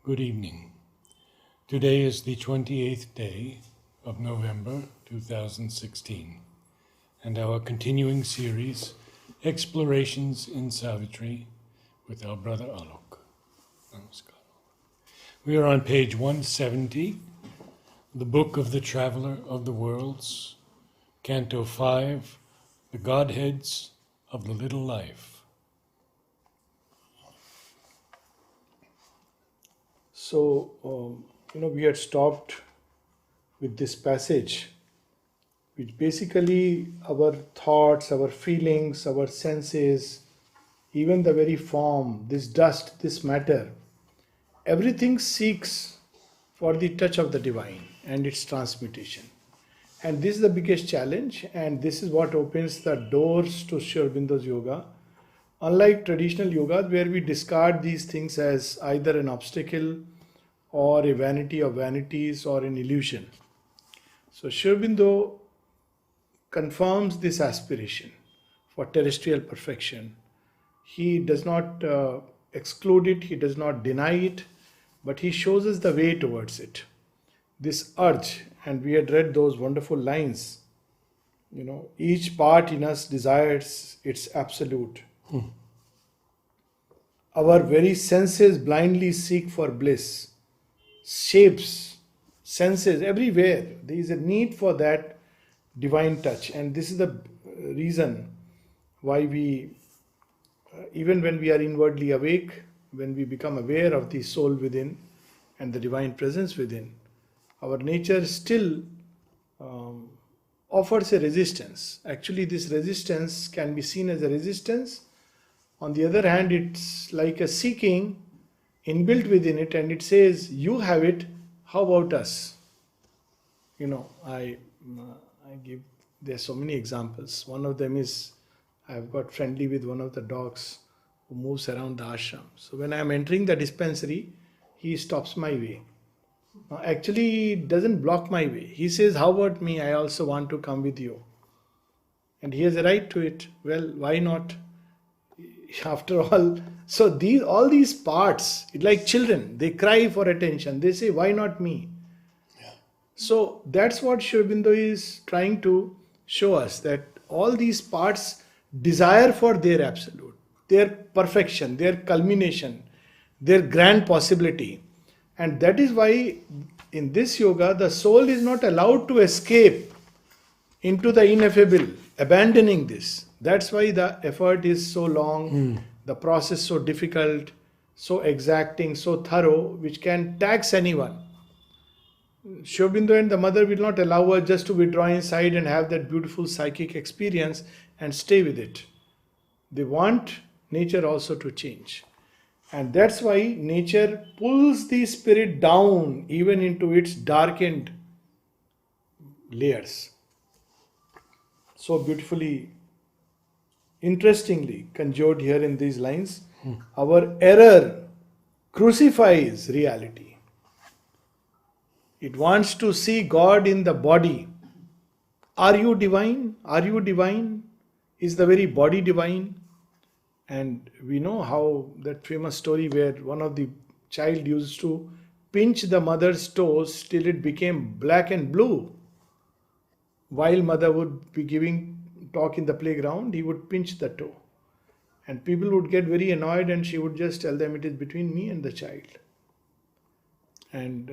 Good evening. Today is the 28th day of November 2016, and our continuing series, Explorations in Savitri, with our brother Alok. Namaskar. We are on page 170, the Book of the Traveler of the Worlds, Canto 5, The Godheads of the Little Life. So, we had stopped with this passage, which basically our thoughts, our feelings, our senses, even the very form, this dust, this matter, everything seeks for the touch of the divine and its transmutation. And this is the biggest challenge, and this is what opens the doors to Sri Aurobindo's yoga. Unlike traditional yoga, where we discard these things as either an obstacle or a vanity of vanities or an illusion. So Sri Aurobindo confirms this aspiration for terrestrial perfection. He does not exclude it, he does not deny it, but he shows us the way towards it. This urge, and we had read those wonderful lines, each part in us desires its absolute. Our very senses blindly seek for bliss. Shapes, senses, everywhere. There is a need for that divine touch. And this is the reason why we, even when we are inwardly awake, when we become aware of the soul within and the divine presence within, our nature still offers a resistance. Actually, this resistance can be seen as a resistance. On the other hand, it's like a seeking inbuilt within it, and it says, you have it, how about us? I give, there's so many examples. One of them is, I've got friendly with one of the dogs who moves around the ashram. So when I'm entering the dispensary, he stops my way. Actually, he doesn't block my way. He says, how about me? I also want to come with you. And he has a right to it. Well, why not? After all, so all these parts, like children, they cry for attention. They say, why not me? Yeah. So that's what Sri Aurobindo is trying to show us, that all these parts desire for their absolute, their perfection, their culmination, their grand possibility. And that is why in this yoga, the soul is not allowed to escape into the ineffable, abandoning this. That's why the effort is so long, the process so difficult, so exacting, so thorough, which can tax anyone. Sri Aurobindo and the mother will not allow us just to withdraw inside and have that beautiful psychic experience and stay with it. They want nature also to change. And that's why nature pulls the spirit down even into its darkened layers. So beautifully, interestingly conjured here in these lines, our error crucifies reality. It wants to see God in the body. Are you divine? Are you divine? Is the very body divine? And we know how that famous story where one of the child used to pinch the mother's toes till it became black and blue. While mother would be giving talk in the playground, he would pinch the toe. And people would get very annoyed, and she would just tell them, it is between me and the child. And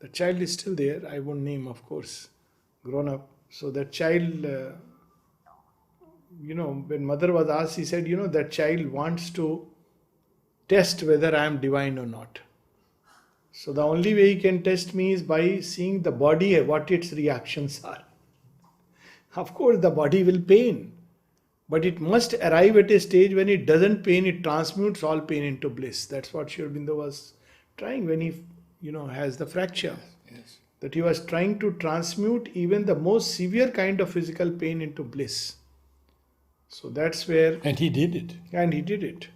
the child is still there. I won't name, of course, grown up. So that child, when mother was asked, he said, that child wants to test whether I am divine or not. So the only way he can test me is by seeing the body, what its reactions are. Of course, the body will pain, but it must arrive at a stage when it doesn't pain, it transmutes all pain into bliss. That's what Sri Aurobindo was trying when he, has the fracture. Yes. That he was trying to transmute even the most severe kind of physical pain into bliss. So that's where... And he did it. And he did it.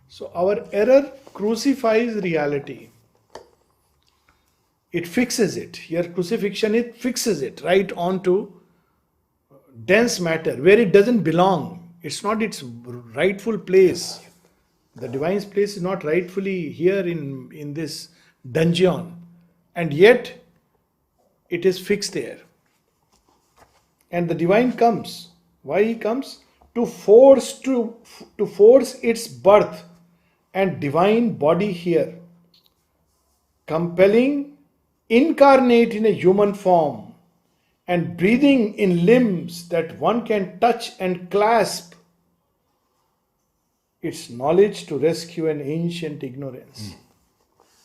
So our error crucifies reality. It fixes it. Here crucifixion, it fixes it right onto dense matter where it doesn't belong. It's not its rightful place. The divine's place is not rightfully here in this dungeon, and yet it is fixed there. And the divine comes. Why he comes? To force its birth and divine body here, compelling incarnate in a human form and breathing in limbs that one can touch and clasp, its knowledge to rescue an ancient ignorance.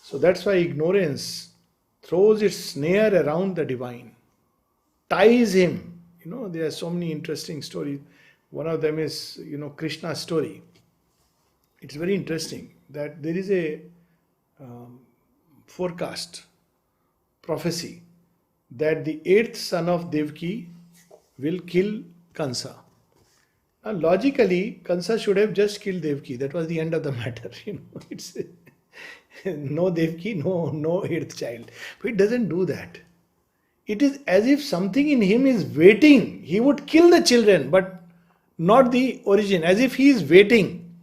So that's why ignorance throws its snare around the divine, ties him. There are so many interesting stories. One of them is, Krishna's story. It's very interesting that there is a forecast, prophecy, that the eighth son of Devaki will kill Kansa. Now, logically, Kansa should have just killed Devaki. That was the end of the matter. It's no Devaki, no eighth child. But it doesn't do that. It is as if something in him is waiting. He would kill the children, but not the origin. As if he is waiting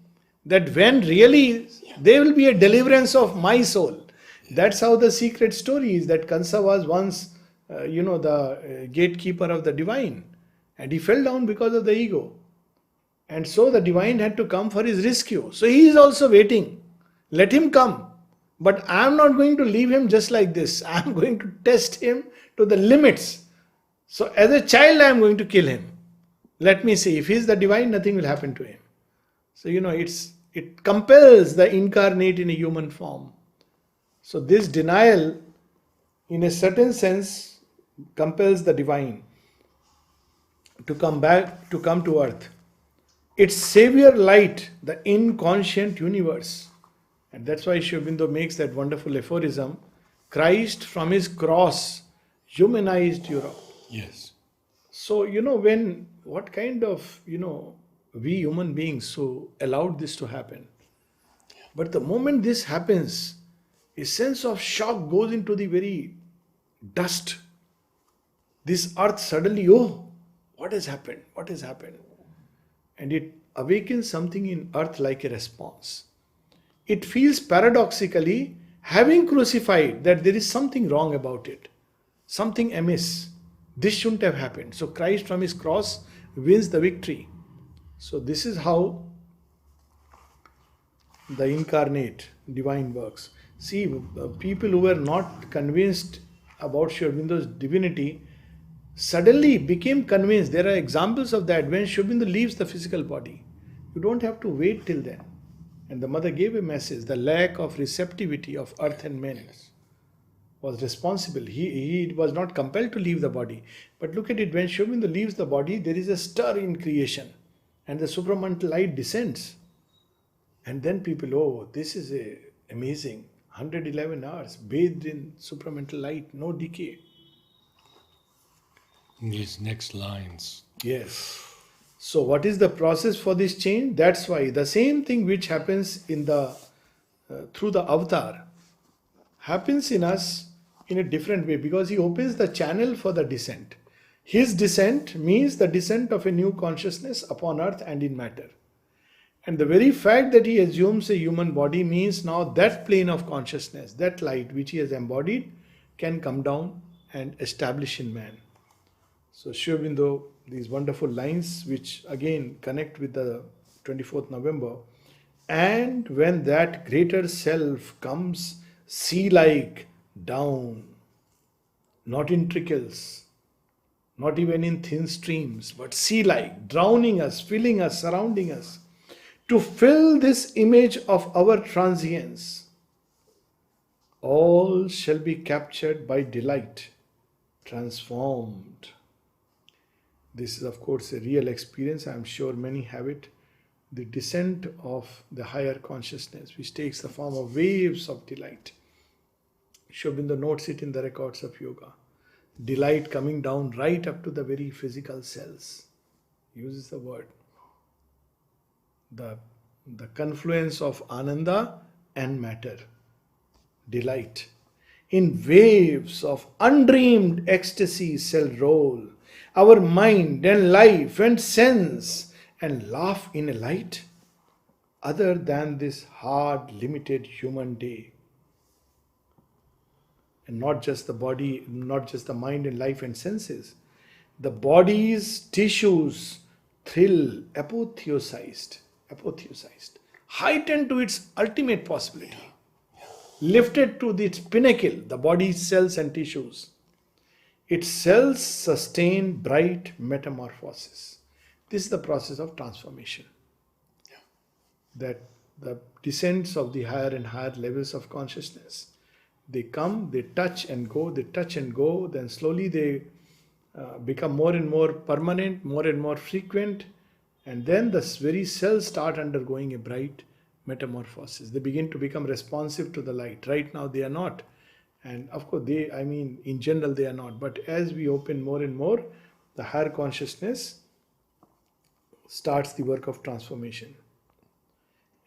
that when really there will be a deliverance of my soul. That's how the secret story is, that Kansa was once, the gatekeeper of the divine. And he fell down because of the ego. And so the divine had to come for his rescue. So he is also waiting. Let him come. But I am not going to leave him just like this. I am going to test him to the limits. So as a child, I am going to kill him. Let me see. If he is the divine, nothing will happen to him. So, it compels the incarnate in a human form. So this denial, in a certain sense, compels the divine to come to earth. Its savior light, the inconscient universe. And that's why Sri Aurobindo makes that wonderful aphorism, Christ from his cross humanized Europe. Yes. So, what kind of, we human beings who allowed this to happen. But the moment this happens, a sense of shock goes into the very dust. This earth suddenly, what has happened? What has happened? And it awakens something in earth like a response. It feels paradoxically, having crucified, that there is something wrong about it, something amiss. This shouldn't have happened. So Christ from his cross wins the victory. So this is how the incarnate divine works. See, people who were not convinced about Sri Aurobindo's divinity suddenly became convinced. There are examples of that when Sri Aurobindo leaves the physical body. You don't have to wait till then. And the mother gave a message. The lack of receptivity of earth and men was responsible. He was not compelled to leave the body. But look at it, when Sri Aurobindo leaves the body, there is a stir in creation. And the supramental light descends. And then people, this is amazing. 111 hours bathed in supramental light, no decay. In these next lines. Yes. So what is the process for this change? That's why the same thing which happens through the avatar happens in us in a different way, because he opens the channel for the descent. His descent means the descent of a new consciousness upon earth and in matter. And the very fact that he assumes a human body means now that plane of consciousness, that light which he has embodied, can come down and establish in man. So Sri Aurobindo, these wonderful lines which again connect with the 24th November. And when that greater self comes sea-like down, not in trickles, not even in thin streams, but sea-like, drowning us, filling us, surrounding us, to fill this image of our transience, all shall be captured by delight, transformed. This is, of course, a real experience. I am sure many have it. The descent of the higher consciousness, which takes the form of waves of delight. Sri Aurobindo notes it in the records of yoga. Delight coming down right up to the very physical cells. He uses the word. The confluence of Ananda and matter. Delight. In waves of undreamed ecstasy shall roll our mind and life and sense and laugh in a light other than this hard, limited human day. And not just the body, not just the mind and life and senses. The body's tissues thrill, apotheosized, heightened to its ultimate possibility, lifted to its pinnacle, the body's cells and tissues. Its cells sustain bright metamorphosis. This is the process of transformation. That the descents of the higher and higher levels of consciousness. They come, they touch and go, then slowly they become more and more permanent, more and more frequent, and then the very cells start undergoing a bright metamorphosis. They begin to become responsive to the light. Right now they are not. And of course in general they are not. But as we open more and more, the higher consciousness starts the work of transformation.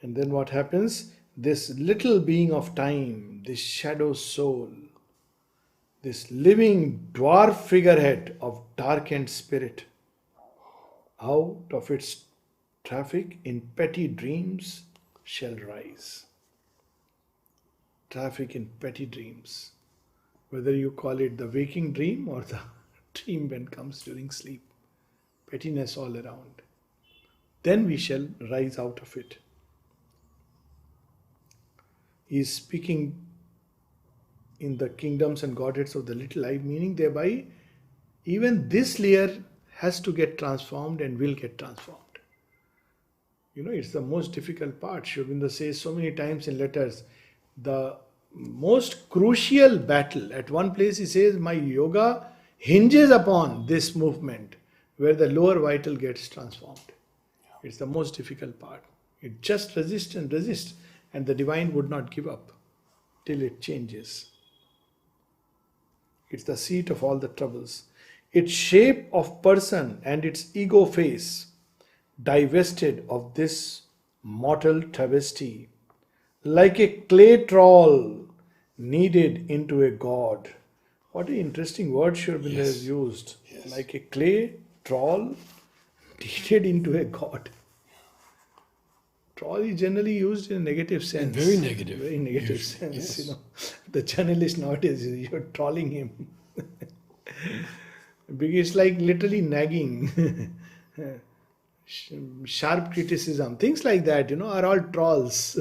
And then what happens? This little being of time, this shadow soul, this living dwarf figurehead of darkened spirit, out of its traffic in petty dreams shall rise. Traffic in petty dreams, whether you call it the waking dream or the dream when comes during sleep, pettiness all around. Then we shall rise out of it. He is speaking in the kingdoms and godheads of the little I, meaning thereby even this layer has to get transformed and will get transformed. It's the most difficult part. Sri Aurobindo says so many times in letters, the most crucial battle. At one place he says, my yoga hinges upon this movement where the lower vital gets transformed. It's the most difficult part. It just resists and resists, and the divine would not give up till it changes. It's the seat of all the troubles. Its shape of person and its ego face, divested of this mortal travesty, like a clay troll kneaded into a god. What an interesting word Sri Aurobindo has used. Yes. Like a clay troll kneaded into a god. Troll is generally used in a negative sense. Very negative. Very negative sense. Yes. The journalist nowadays, you're trolling him. Because it's like literally nagging. Sharp criticism. Things like that, are all trolls.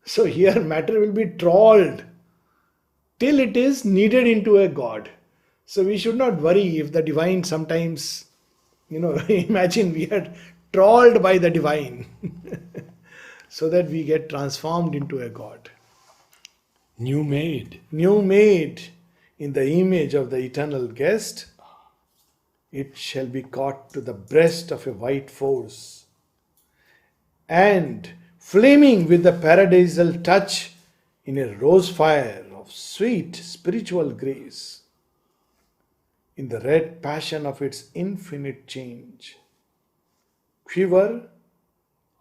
So here matter will be trolled till it is kneaded into a god. So we should not worry if the divine sometimes, imagine we are trolled by the divine so that we get transformed into a god. New made in the image of the eternal guest, it shall be caught to the breast of a white force and flaming with the paradisal touch in a rose fire of sweet spiritual grace, in the red passion of its infinite change, quiver,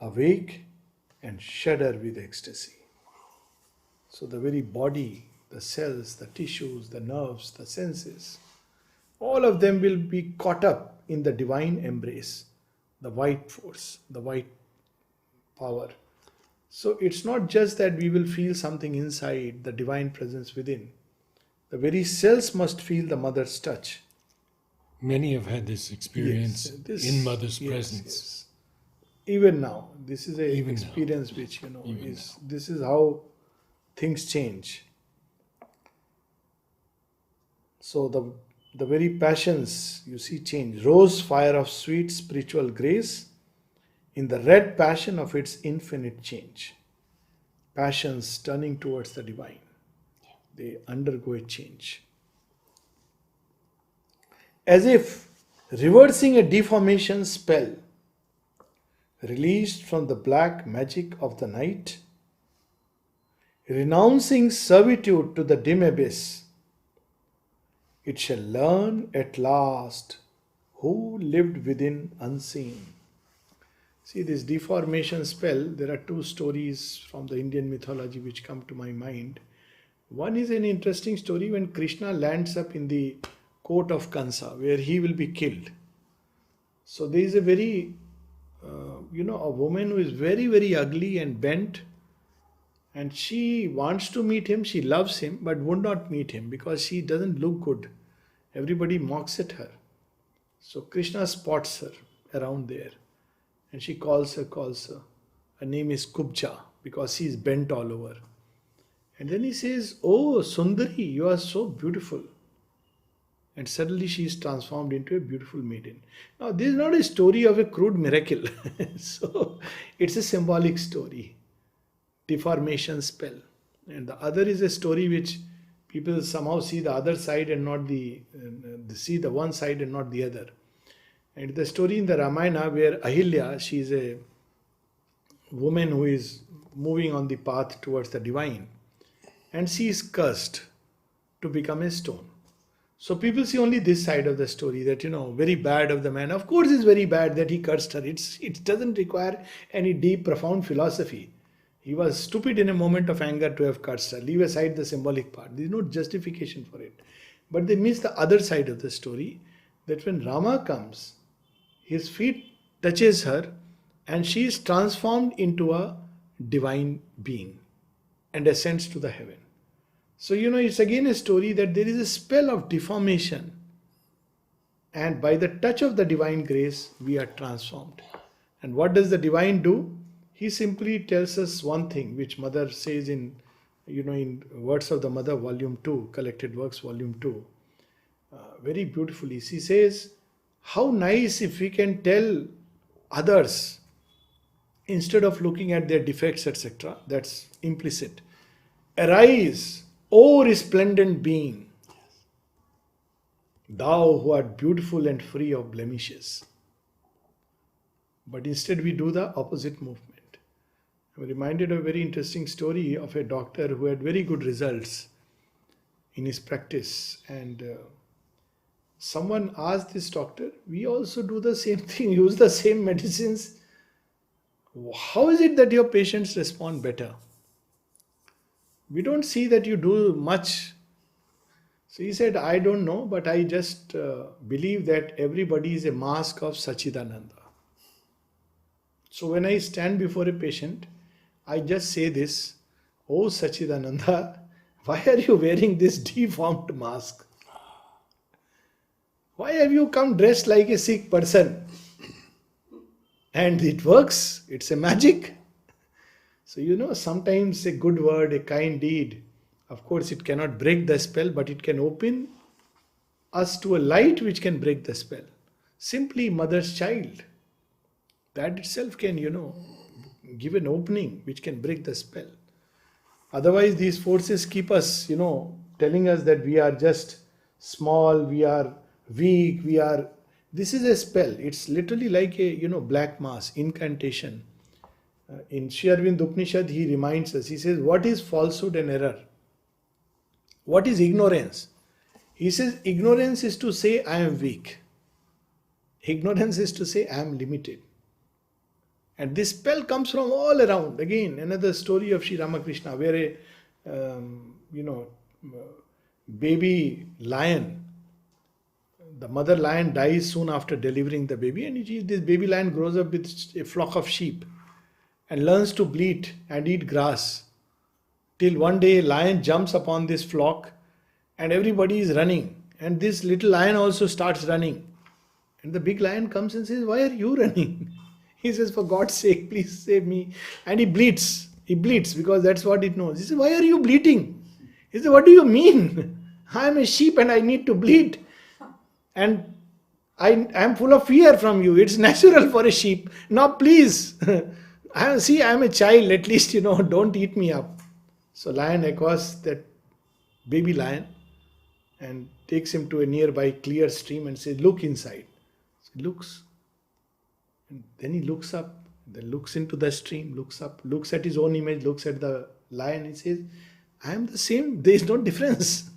awake, and shudder with ecstasy. So the very body, the cells, the tissues, the nerves, the senses, all of them will be caught up in the divine embrace, the white force, the white power. So it's not just that we will feel something inside, the divine presence within. The very cells must feel the mother's touch. Many have had this experience in mother's presence. Yes. Even now, this is an experience which, this is how things change. So the very passions, you see, change. Rose fire of sweet spiritual grace in the red passion of its infinite change. Passions turning towards the divine. They undergo a change. As if reversing a deformation spell, released from the black magic of the night, renouncing servitude to the dim abyss, it shall learn at last who lived within unseen. See, this deformation spell, there are two stories from the Indian mythology which come to my mind. One is an interesting story when Krishna lands up in the court of Kansa, where he will be killed. So there is a very a woman who is very, very ugly and bent, and she wants to meet him, she loves him, but would not meet him because she doesn't look good. Everybody mocks at her. So Krishna spots her around there, and she calls her. Her name is Kubja because she is bent all over. And then he says, "Oh, Sundari, you are so beautiful." And suddenly she is transformed into a beautiful maiden. Now, this is not a story of a crude miracle. So, it's a symbolic story. Deformation spell. And the other is a story which people somehow see the other side and not see the one side and not the other. And the story in the Ramayana where Ahilya, she is a woman who is moving on the path towards the divine, and she is cursed to become a stone. So people see only this side of the story, that, very bad of the man. Of course it's very bad that he cursed her. It doesn't require any deep, profound philosophy. He was stupid in a moment of anger to have cursed her. Leave aside the symbolic part. There is no justification for it. But they miss the other side of the story, that when Rama comes, his feet touches her and she is transformed into a divine being and ascends to the heaven. So, it's again a story that there is a spell of deformation, and by the touch of the divine grace, we are transformed. And what does the divine do? He simply tells us one thing, which Mother says in Words of the Mother, Volume 2, Collected Works, Volume 2, very beautifully. She says, how nice if we can tell others, instead of looking at their defects, etc. That's implicit. Arise, O resplendent being, thou who art beautiful and free of blemishes. But instead we do the opposite movement. I'm reminded of a very interesting story of a doctor who had very good results in his practice, and someone asked this doctor, we also do the same thing, use the same medicines. How is it that your patients respond better? We don't see that you do much. So he said, I don't know, but I just believe that everybody is a mask of Sachidananda. So when I stand before a patient, I just say this, oh Sachidananda, why are you wearing this deformed mask? Why have you come dressed like a sick person? And it works. It's a magic. So, sometimes a good word, a kind deed, of course it cannot break the spell, but it can open us to a light which can break the spell. Simply mother's child. That itself can, give an opening which can break the spell. Otherwise, these forces keep us, telling us that we are just small, we are weak, this is a spell. It's literally like a, black mass, incantation. In Sri Aurobindo Upanishad, he reminds us, he says, what is falsehood and error? What is ignorance? He says, ignorance is to say I am weak. Ignorance is to say I am limited. And this spell comes from all around. Again, another story of Sri Ramakrishna, where a, baby lion, the mother lion dies soon after delivering the baby, and this baby lion grows up with a flock of sheep and learns to bleat and eat grass. Till one day a lion jumps upon this flock and everybody is running. And this little lion also starts running. And the big lion comes and says, why are you running? He says, for God's sake, please save me. And he bleats. He bleats because that's what it knows. He says, why are you bleating? He says, what do you mean? I am a sheep and I need to bleat. And I am full of fear from you. It's natural for a sheep. Now please, I am a child, at least, don't eat me up. So lion acquires that baby lion and takes him to a nearby clear stream and says, look inside. So he looks. And then he looks up, then looks into the stream, looks up, looks at his own image, looks at the lion. He says, I am the same. There is no difference.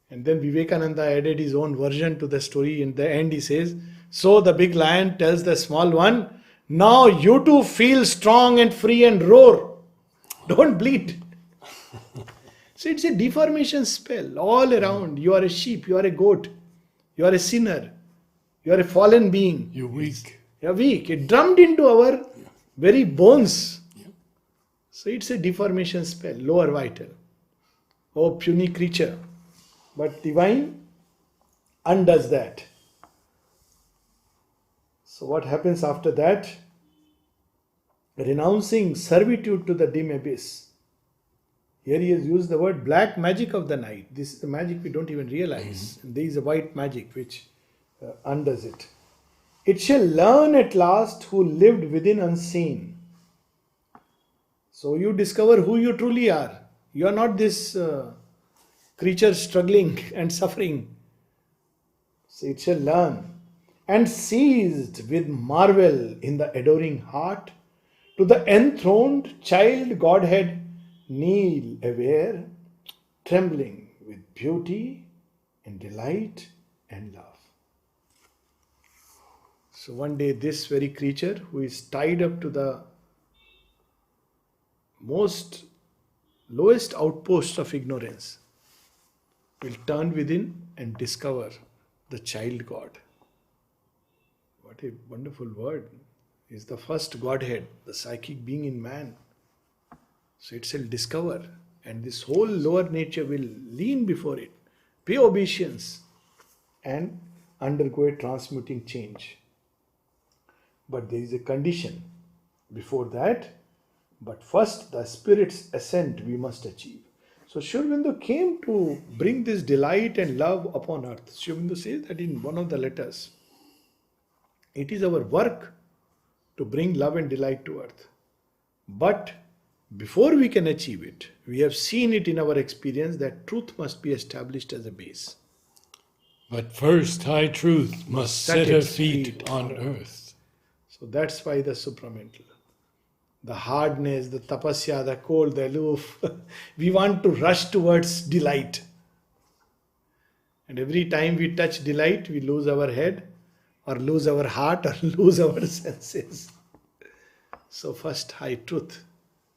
And then Vivekananda added his own version to the story. In the end, he says, so the big lion tells the small one, now you too feel strong and free and roar. Don't bleat. So it's a deformation spell all around. You are a sheep, you are a goat, you are a sinner, you are a fallen being. You're weak. Yeah, weak. It drummed into our very bones. So it's a deformation spell, lower vital. Oh, puny creature. But divine undoes that. So what happens after that? Renouncing servitude to the dim abyss. Here he has used the word black magic of the night. This is the magic we don't even realize. And there is a white magic which undoes it. It shall learn at last who lived within unseen. So you discover who you truly are. You are not this creature struggling and suffering. So it shall learn. And seized with marvel in the adoring heart, to the enthroned child Godhead kneel aware, trembling with beauty and delight and love. So one day this very creature who is tied up to the most lowest outpost of ignorance will turn within and discover the child God. What a wonderful word. Is the first Godhead, the psychic being in man. So it shall discover, and this whole lower nature will lean before it, pay obeisance, and undergo a transmuting change. But there is a condition before that. But first, the spirit's ascent we must achieve. So Sri Aurobindo came to bring this delight and love upon earth. Sri Aurobindo says that in one of the letters. It is our work to bring love and delight to earth. But before we can achieve it, we have seen it in our experience that truth must be established as a base. But first, high truth must set her feet on earth. So that's why the supramental. The hardness, the tapasya, the cold, the aloof. We want to rush towards delight. And every time we touch delight, we lose our head, or lose our heart, or lose our senses. So first, high truth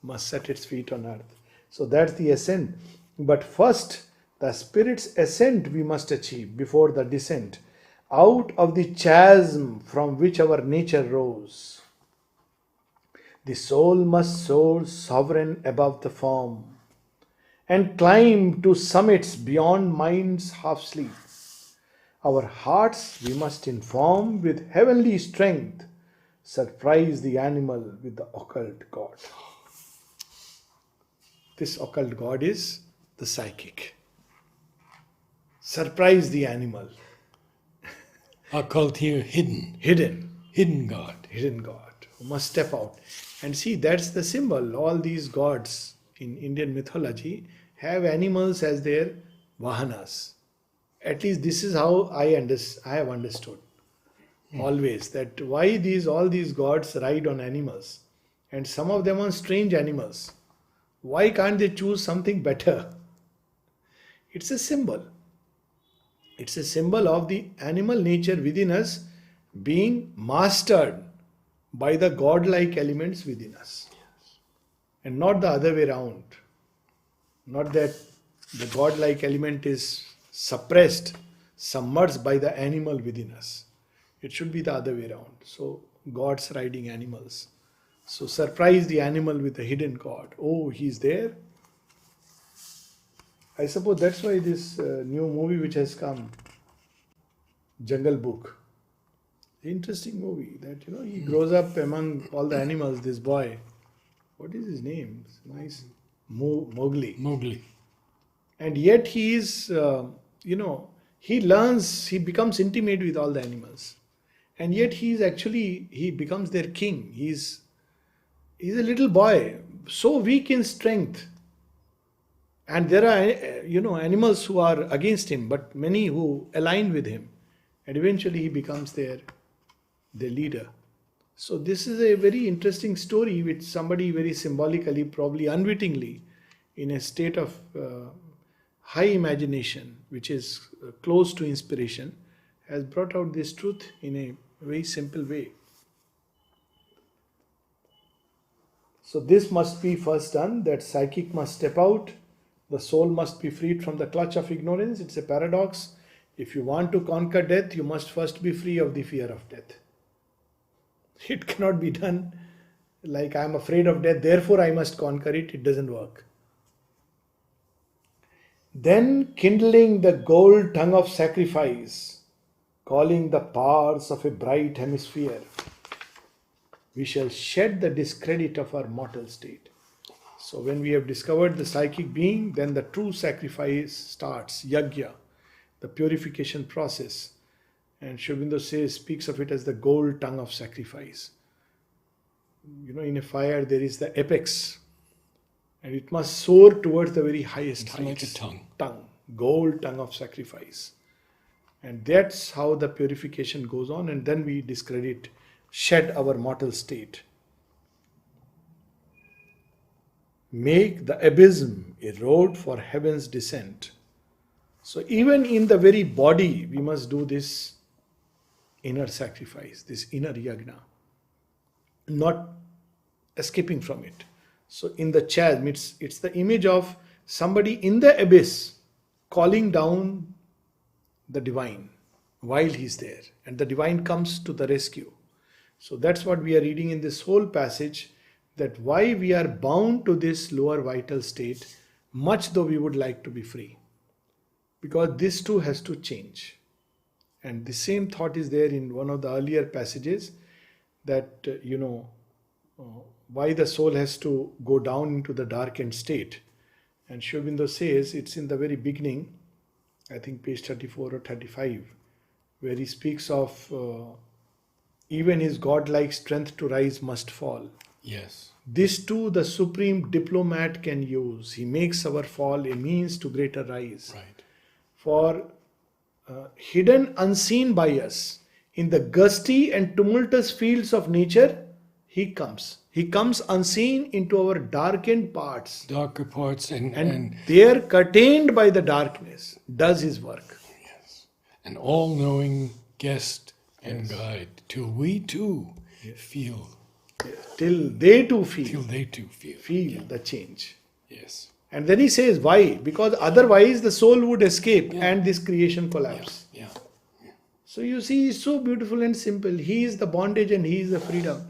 must set its feet on earth. So that's the ascent. But first, the spirit's ascent we must achieve before the descent. Out of the chasm from which our nature rose, the soul must soar sovereign above the form and climb to summits beyond mind's half sleep. Our hearts we must inform with heavenly strength, surprise the animal with the occult God. This occult God is the psychic. Surprise the animal. Occult here, hidden. Hidden God. Hidden God who must step out. And see, that's the symbol. All these gods in Indian mythology have animals as their vahanas. At least this is how I have understood always, that why all these gods ride on animals, and some of them on strange animals. Why can't they choose something better? It's a symbol. It's a symbol of the animal nature within us being mastered by the godlike elements within us. And not the other way around. Not that the godlike element is suppressed, submerged by the animal within us. It should be the other way around. So, gods riding animals. So, surprise the animal with a hidden God. Oh, he's there. I suppose that's why this new movie which has come, Jungle Book. Interesting movie that, he grows up among all the animals, this boy. What is his name? It's nice. Mowgli. And yet he is, he learns, he becomes intimate with all the animals. And yet he becomes their king. He's a little boy, so weak in strength. And there are, animals who are against him, but many who align with him. And eventually he becomes their leader. So this is a very interesting story which somebody very symbolically, probably unwittingly, in a state of high imagination, which is close to inspiration, has brought out this truth in a very simple way. So this must be first done, that psychic must step out, the soul must be freed from the clutch of ignorance. It's a paradox. If you want to conquer death, you must first be free of the fear of death. It cannot be done like I am afraid of death, therefore I must conquer it. It doesn't work. Then kindling the gold tongue of sacrifice, calling the powers of a bright hemisphere, we shall shed the discredit of our mortal state. So when we have discovered the psychic being, then the true sacrifice starts, yajna, the purification process. And Sri Aurobindo speaks of it as the gold tongue of sacrifice. In a fire there is the apex, and it must soar towards the very highest It's heights. like a tongue. Tongue, gold tongue of sacrifice. And that's how the purification goes on, and then we discredit, shed our mortal state. Make the abysm a road for heaven's descent. So even in the very body, we must do this inner sacrifice, this inner yajna, not escaping from it. So in the chasm, it's the image of somebody in the abyss calling down the divine while he's there, and the divine comes to the rescue. So that's what we are reading in this whole passage, that why we are bound to this lower vital state, much though we would like to be free. Because this too has to change. And the same thought is there in one of the earlier passages, that, why the soul has to go down into the darkened state. And Sri Aurobindo says, it's in the very beginning, I think page 34 or 35, where he speaks of even his godlike strength to rise must fall. Yes. This too the supreme diplomat can use. He makes our fall a means to greater rise. Right. For hidden unseen by us in the gusty and tumultuous fields of nature, he comes. He comes unseen into our darkened parts. Darker parts And there, curtained by the darkness, does his work. yes. An all-knowing guest and guide, till we too feel. Till they too feel. Till they too feel. Feel the change. Yes. And then he says, why? Because otherwise the soul would escape and this creation collapse. Yeah. So you see, it's so beautiful and simple. He is the bondage and he is the freedom.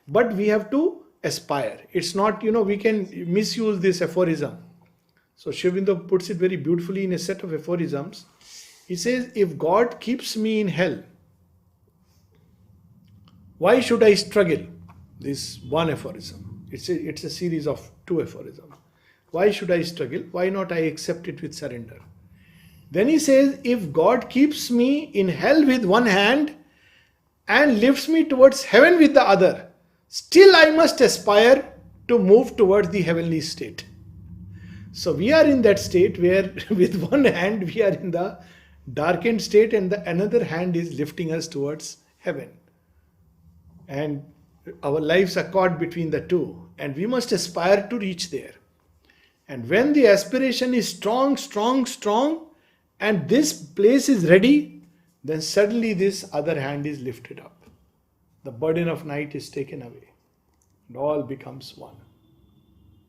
But we have to aspire. It's not, we can misuse this aphorism. So Sri Aurobindo puts it very beautifully in a set of aphorisms. He says, if God keeps me in hell, why should I struggle? This one aphorism. It's a series of two aphorisms. Why should I struggle? Why not I accept it with surrender? Then he says, if God keeps me in hell with one hand and lifts me towards heaven with the other, still I must aspire to move towards the heavenly state. So we are in that state where with one hand we are in the darkened state and the another hand is lifting us towards heaven. And our lives are caught between the two, and we must aspire to reach there. And when the aspiration is strong, and this place is ready, then suddenly this other hand is lifted up. The burden of night is taken away, and all becomes one.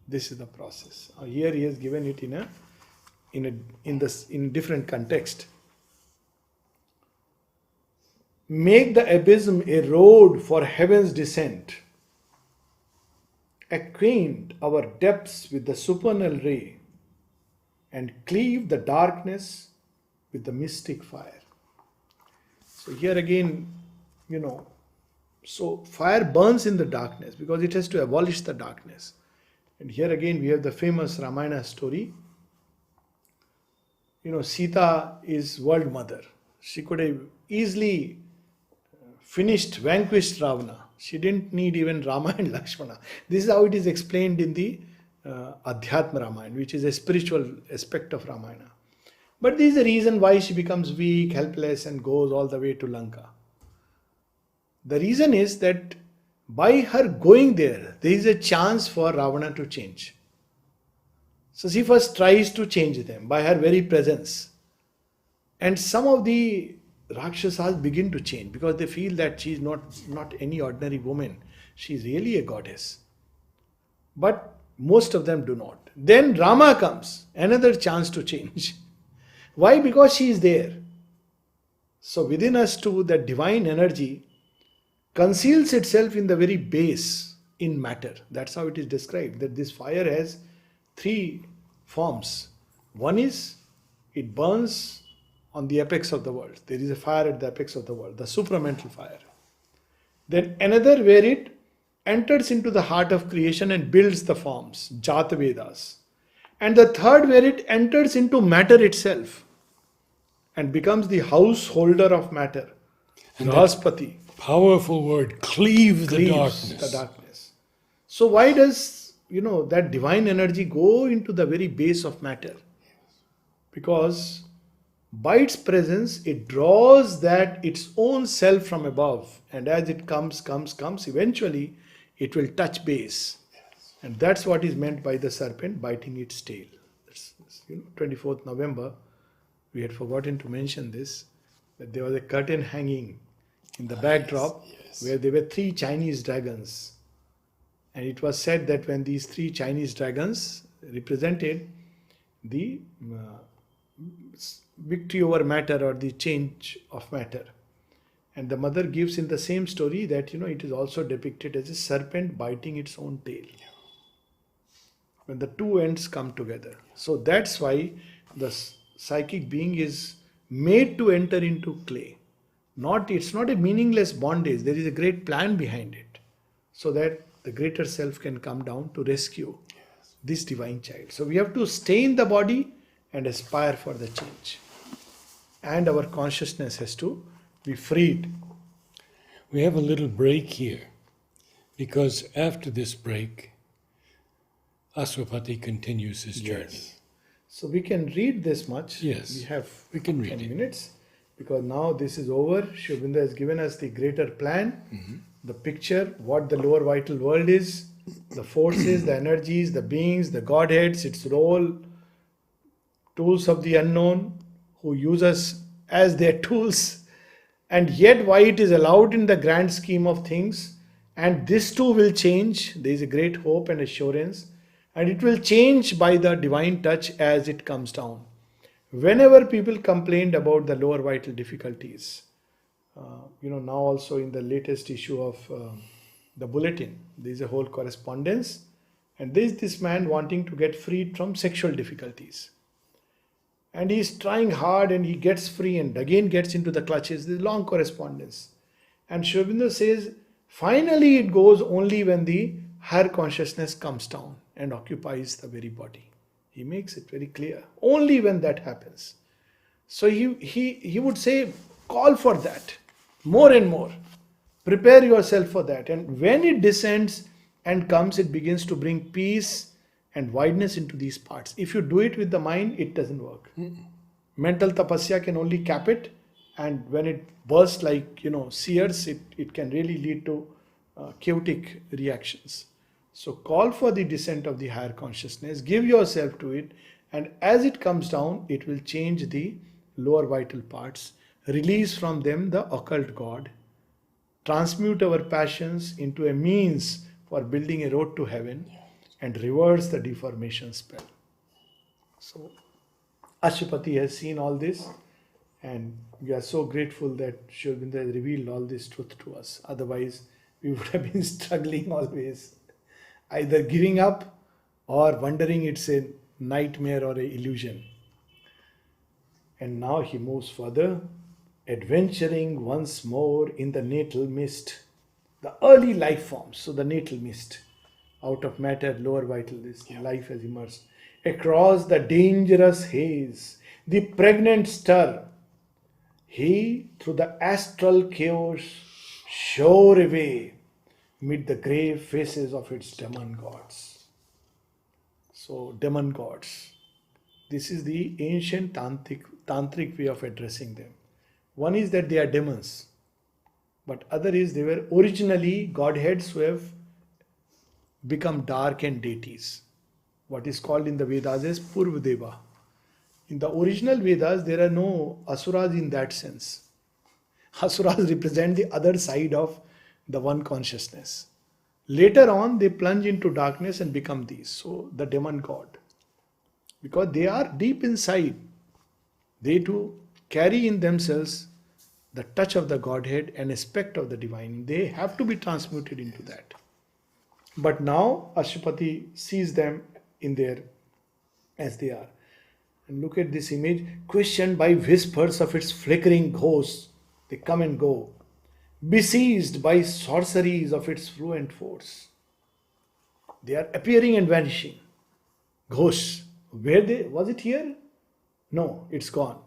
This is the process. Here he has given it in different context. Make the abysm a road for heaven's descent. Acquaint our depths with the supernal ray, and cleave the darkness with the mystic fire. So here again, so fire burns in the darkness because it has to abolish the darkness. And here again we have the famous Ramayana story. Sita is world mother. She could have easily vanquished Ravana. She didn't need even Rama and Lakshmana. This is how it is explained in the Adhyatma Ramayana, which is a spiritual aspect of Ramayana. But this is the reason why she becomes weak, helpless, and goes all the way to Lanka. The reason is that by her going there is a chance for Ravana to change. So she first tries to change them by her very presence. And some of the Rakshasas begin to change because they feel that she is not any ordinary woman. She is really a goddess. But most of them do not. Then Rama comes, another chance to change. Why? Because she is there. So within us too, that divine energy conceals itself in the very base, in matter. That's how it is described, that this fire has three forms. One is it burns on the apex of the world. There is a fire at the apex of the world, the supramental fire. Then another where it enters into the heart of creation and builds the forms, Jata Vedas. And the third where it enters into matter itself and becomes the householder of matter, Raspati. Powerful word, cleave the Cleaves darkness. the darkness. So why does that divine energy go into the very base of matter? Because by its presence it draws that its own self from above, and as it comes, eventually it will touch base. And that's what is meant by the serpent biting its tail. That's 24th November, we had forgotten to mention this, that there was a curtain hanging in the backdrop, yes. where there were three Chinese dragons. And it was said that when these three Chinese dragons represented the victory over matter or the change of matter. And the mother gives in the same story that it is also depicted as a serpent biting its own tail. When the two ends come together. So that's why the psychic being is made to enter into clay. It's not a meaningless bondage. There is a great plan behind it, so that the greater self can come down to rescue this divine child. So we have to stay in the body and aspire for the change. And our consciousness has to be freed. We have a little break here, because after this break, Aswapati continues his journey. So we can read this much. Yes, we can read 10 it. minutes, because now this is over. Sri Aurobindo has given us the greater plan, the picture, what the lower vital world is, the forces, the energies, the beings, the godheads, its role, tools of the unknown, who use us as their tools, and yet why it is allowed in the grand scheme of things. And this too will change. There is a great hope and assurance, and it will change by the divine touch as it comes down. Whenever people complained about the lower vital difficulties, now also in the latest issue of the bulletin, there is a whole correspondence, and there is this man wanting to get freed from sexual difficulties. And he is trying hard, and he gets free and again gets into the clutches. There is long correspondence. And Sri Aurobindo says, finally it goes only when the higher consciousness comes down and occupies the very body. He makes it very clear. Only when that happens. So he would say, call for that more and more. Prepare yourself for that. And when it descends and comes, it begins to bring peace and wideness into these parts. If you do it with the mind, it doesn't work. Mental tapasya can only cap it, and when it bursts like sears, it can really lead to chaotic reactions. So call for the descent of the higher consciousness, give yourself to it, and as it comes down, it will change the lower vital parts, release from them the occult God, transmute our passions into a means for building a road to heaven, and reverse the deformation spell. So Ashwapati has seen all this, and we are so grateful that Sri Aurobindo has revealed all this truth to us. Otherwise, we would have been struggling always, either giving up or wondering it's a nightmare or an illusion. And now he moves further, adventuring once more in the natal mist, the early life forms. So the natal mist, out of matter, lower vital, this life has emerged. Across the dangerous haze, the pregnant stir, he through the astral chaos shore away mid the grave faces of its demon gods. So demon gods, this is the ancient tantric way of addressing them. One is that they are demons, but other is they were originally godheads who have become darkened deities. What is called in the Vedas as Purvadeva. In the original Vedas, there are no asuras in that sense. Asuras represent the other side of the one consciousness. Later on, they plunge into darkness and become these. So, the demon god. Because they are deep inside. They too carry in themselves the touch of the Godhead, an aspect of the divine. They have to be transmuted into that. But now Ashwapati sees them in their as they are. And look at this image, questioned by whispers of its flickering ghosts. They come and go, besieged by sorceries of its fluent force. They are appearing and vanishing. Ghosts. Was it here? No, it's gone.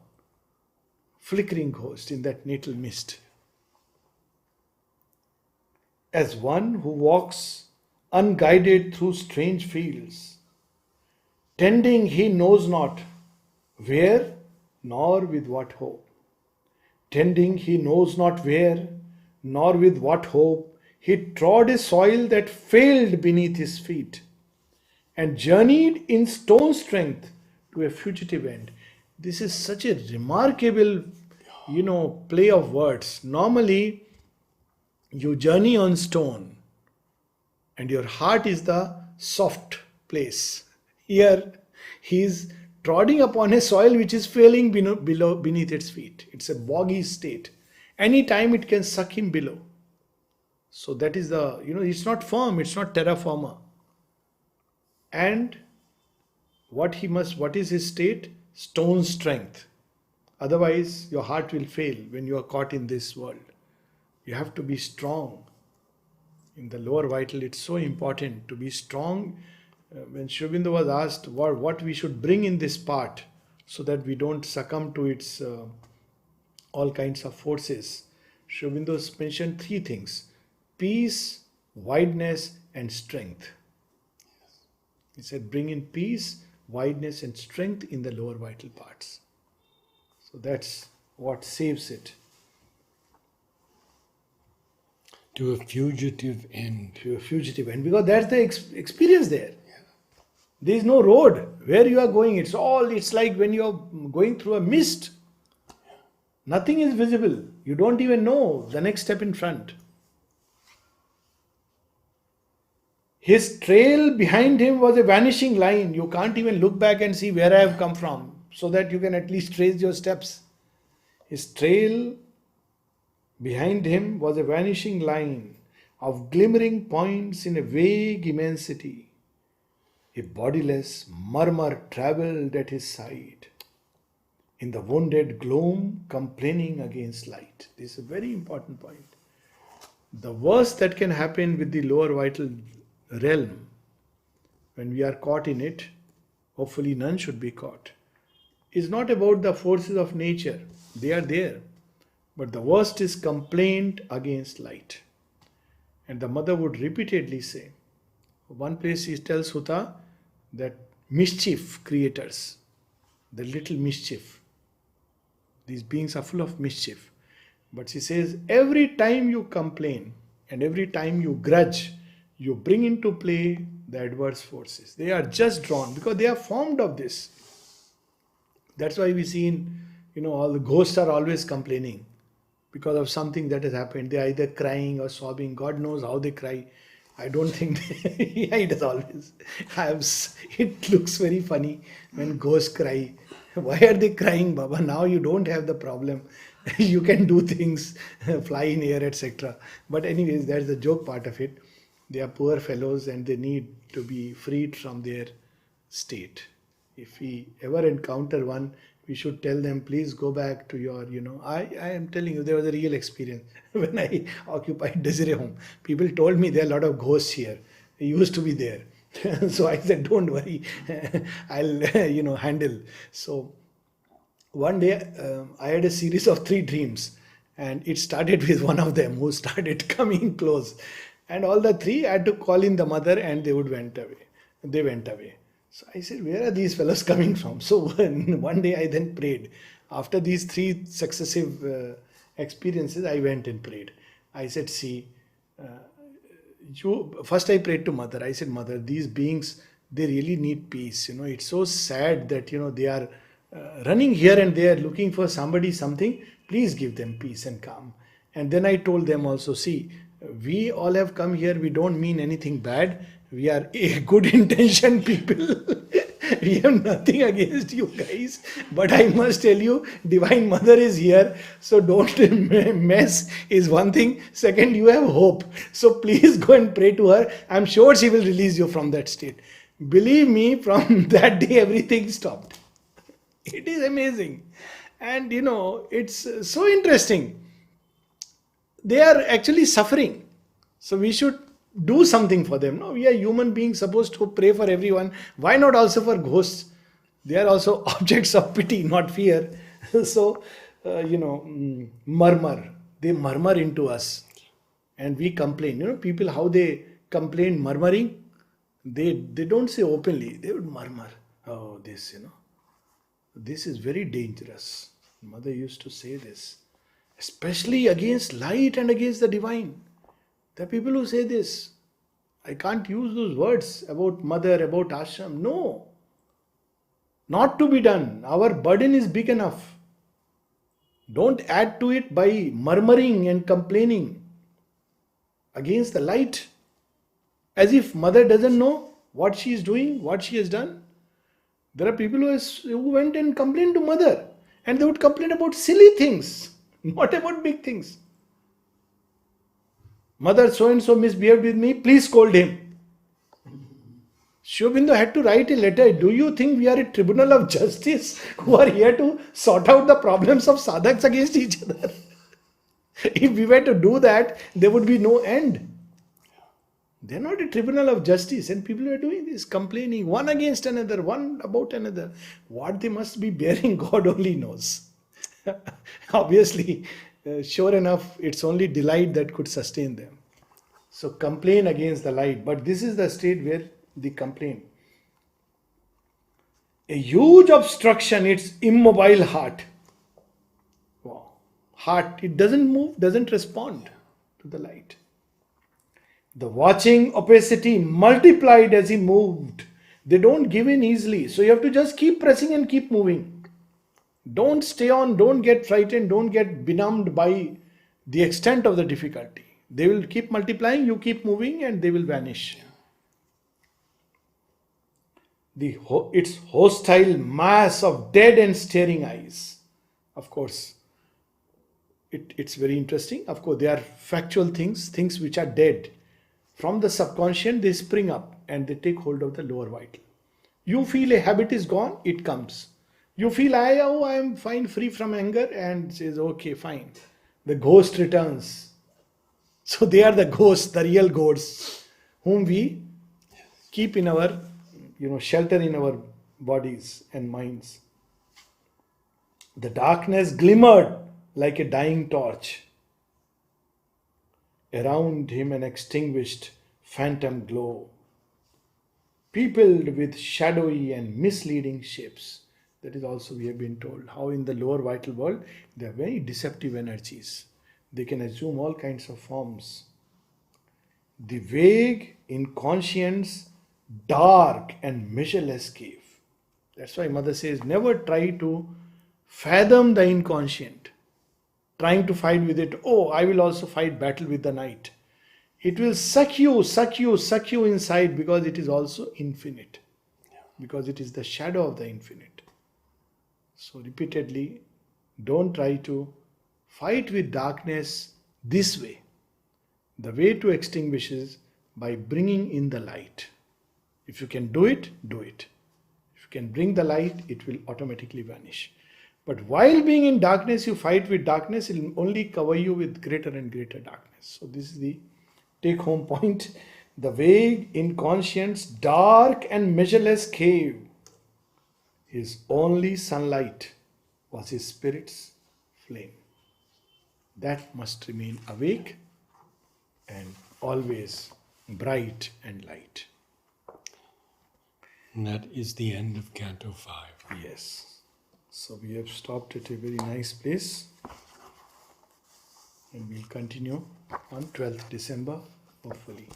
Flickering ghost in that natal mist. As one who walks unguided through strange fields, tending he knows not where nor with what hope. Tending he knows not where nor with what hope, he trod a soil that failed beneath his feet and journeyed in stone strength to a fugitive end. This is such a remarkable, play of words. Normally, you journey on stone and your heart is the soft place. Here, he is trodding upon a soil which is failing beneath its feet. It's a boggy state. Any time it can suck him below. So that is it's not firm, it's not terra firma. And what is his state? Stone strength. Otherwise, your heart will fail when you are caught in this world. You have to be strong. In the lower vital, it's so important to be strong. When Sri Aurobindo was asked what we should bring in this part so that we don't succumb to its all kinds of forces, Sri Aurobindo mentioned three things: peace, wideness, and strength. He said, bring in peace, wideness, and strength in the lower vital parts. So that's what saves it. To a fugitive end. To a fugitive end, because that's the experience there. There is no road where you are going. It's like when you are going through a mist. Nothing is visible. You don't even know the next step in front. His trail behind him was a vanishing line. You can't even look back and see where I have come from, so that you can at least trace your steps. His trail behind him was a vanishing line of glimmering points in a vague immensity. A bodiless murmur travelled at his side, in the wounded gloom complaining against light. This is a very important point. The worst that can happen with the lower vital realm, when we are caught in it, hopefully none should be caught, is not about the forces of nature. They are there. But the worst is complaint against light. And the mother would repeatedly say, one place she tells Huta that mischief creators, the little mischief, these beings are full of mischief. But she says, every time you complain and every time you grudge, you bring into play the adverse forces. They are just drawn because they are formed of this. That's why we see in, all the ghosts are always complaining because of something that has happened. They are either crying or sobbing. God knows how they cry. I don't think it is always. It looks very funny when ghosts cry. Why are they crying, Baba? Now you don't have the problem. You can do things, fly in air, etc. But anyways, that's the joke part of it. They are poor fellows and they need to be freed from their state. If we ever encounter one, we should tell them, please go back to your, I am telling you, there was a real experience. When I occupied Desiree home, people told me there are a lot of ghosts here. They used to be there. So I said, don't worry, I'll, handle. So one day I had a series of 3 dreams and it started with one of them who started coming close. And all the 3 I had to call in the mother and they went away. They went away. So I said, where are these fellows coming from? So one day I then prayed. After these 3 successive experiences, I went and prayed. I said, see, first I prayed to mother. I said, mother, these beings, they really need peace. It's so sad that, they are running here and there looking for somebody, something. Please give them peace and calm. And then I told them also, see, we all have come here. We don't mean anything bad. We are a good intention people. We have nothing against you guys, but I must tell you, Divine Mother is here, so don't mess. Is one thing. Second, you have hope, so please go and pray to her. I'm sure she will release you from that state. Believe me, from that day everything stopped. It is amazing, and it's so interesting. They are actually suffering, so we should do something for them. No, we are human beings supposed to pray for everyone. Why not also for ghosts? They are also objects of pity, not fear. So murmur, they murmur into us and we complain. People, how they complain murmuring, they don't say openly, they would murmur. Oh, this is very dangerous. Mother used to say this, especially against light and against the divine. There are people who say this. I can't use those words about mother, about ashram. No. Not to be done. Our burden is big enough. Don't add to it by murmuring and complaining against the light. As if mother doesn't know what she is doing, what she has done. There are people who went and complained to mother. And they would complain about silly things, not about big things. Mother so-and-so misbehaved with me, please scold him. Sri Aurobindo had to write a letter. Do you think we are a tribunal of justice who are here to sort out the problems of sadhaks against each other? If we were to do that, there would be no end. They are not a tribunal of justice, and people are doing this, complaining one against another, one about another. What they must be bearing, God only knows. Obviously, sure enough, it's only delight that could sustain them. So complain against the light, but this is the state where they complain. A huge obstruction, its immobile heart. Wow. Heart, it doesn't move, doesn't respond to the light. The watching opacity multiplied as he moved. They don't give in easily. So you have to just keep pressing and keep moving. Don't stay on, don't get frightened, don't get benumbed by the extent of the difficulty. They will keep multiplying, you keep moving, and they will vanish. Its hostile mass of dead and staring eyes. Of course, it's very interesting. Of course, they are factual things which are dead. From the subconscious, they spring up and they take hold of the lower vital. You feel a habit is gone, it comes. You feel, I am fine, free from anger, and says, okay, fine. The ghost returns. So they are the ghosts, the real ghosts, whom we keep in our, shelter in our bodies and minds. The darkness glimmered like a dying torch. Around him an extinguished phantom glow, peopled with shadowy and misleading shapes. That is also we have been told how in the lower vital world there are very deceptive energies. They can assume all kinds of forms. The vague, inconscient, dark and measureless cave. That's why Mother says never try to fathom the inconscient. Trying to fight with it, I will also fight battle with the night. It will suck you inside because it is also infinite. Because it is the shadow of the infinite. So repeatedly, don't try to fight with darkness this way. The way to extinguish is by bringing in the light. If you can do it, do it. If you can bring the light, it will automatically vanish. But while being in darkness, you fight with darkness, it will only cover you with greater and greater darkness. So this is the take-home point. The vague, inconscient, dark and measureless cave. His only sunlight was his spirit's flame. That must remain awake and always bright and light. And that is the end of Canto 5. Yes. So we have stopped at a very nice place. And we'll continue on 12th December, hopefully.